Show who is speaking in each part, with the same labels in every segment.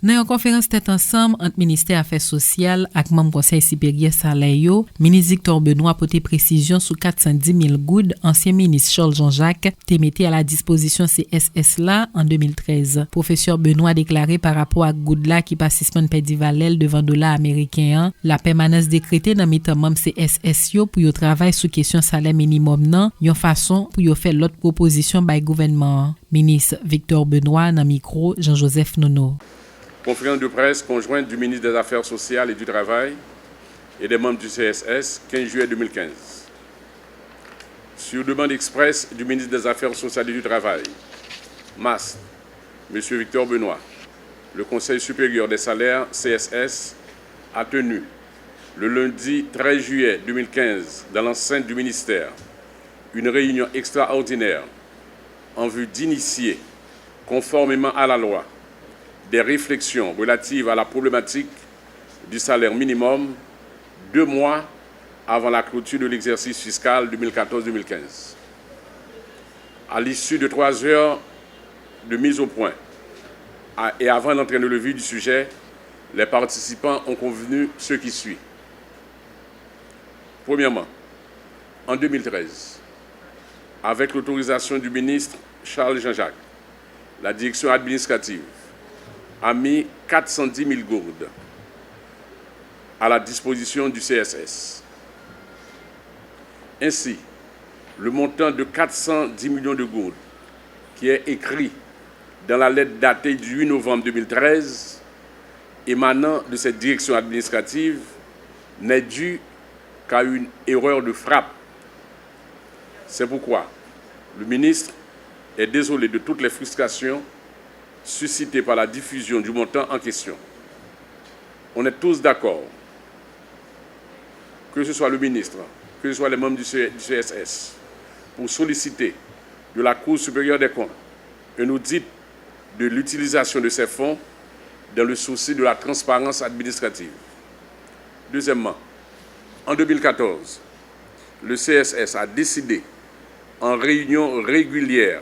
Speaker 1: Dans une conférence tête ensemble entre ministère Affaires sociales et membre Conseil supérieur salaire yo, ministre Victor Benoît porté précision sur 410 000 goudes ancien ministre Charles Jean-Jacques te metté à la disposition CSS là en 2013. Professeur Benoît déclaré par rapport à goud là qui participant pedi valel devant dollar américain, la permanence décrétée dans mitan membre CSS yo pour yo travail sur question salaire minimum nan, yon façon pour yo faire l'autre proposition by gouvernement. Ministre Victor Benoît dans micro Jean-Joseph Nono.
Speaker 2: Conférence de presse conjointe du ministre des Affaires sociales et du Travail et des membres du CSS, 15 juillet 2015. Sur demande expresse du ministre des Affaires sociales et du Travail, MAS, M. Victor Benoît, le Conseil supérieur des salaires, CSS, a tenu le lundi 13 juillet 2015 dans l'enceinte du ministère une réunion extraordinaire en vue d'initier, conformément à la loi, des réflexions relatives à la problématique du salaire minimum 2 mois avant la clôture de l'exercice fiscal 2014-2015. À l'issue de 3 heures de mise au point et avant d'entrer dans le vif du sujet, les participants ont convenu ce qui suit. Premièrement, en 2013, avec l'autorisation du ministre Charles Jean-Jacques, la direction administrative a mis 410 000 gourdes à la disposition du CSS. Ainsi, le montant de 410 millions de gourdes qui est écrit dans la lettre datée du 8 novembre 2013 émanant de cette direction administrative n'est dû qu'à une erreur de frappe. C'est pourquoi le ministre est désolé de toutes les frustrations suscitées par la diffusion du montant en question. On est tous d'accord, que ce soit le ministre, que ce soit les membres du CSS, pour solliciter de la Cour supérieure des comptes un audit de l'utilisation de ces fonds dans le souci de la transparence administrative. Deuxièmement, en 2014, le CSS a décidé, en réunion régulière,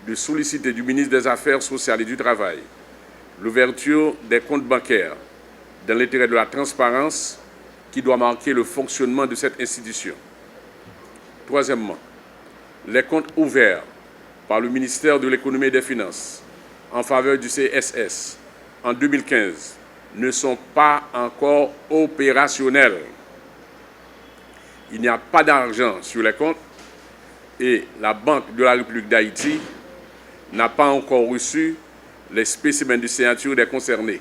Speaker 2: de solliciter du ministre des Affaires sociales et du Travail l'ouverture des comptes bancaires dans l'intérêt de la transparence qui doit marquer le fonctionnement de cette institution. Troisièmement, les comptes ouverts par le ministère de l'Économie et des Finances en faveur du CSS en 2015 ne sont pas encore opérationnels. Il n'y a pas d'argent sur les comptes et la Banque de la République d'Haïti n'a pas encore reçu les spécimens de signature des concernés.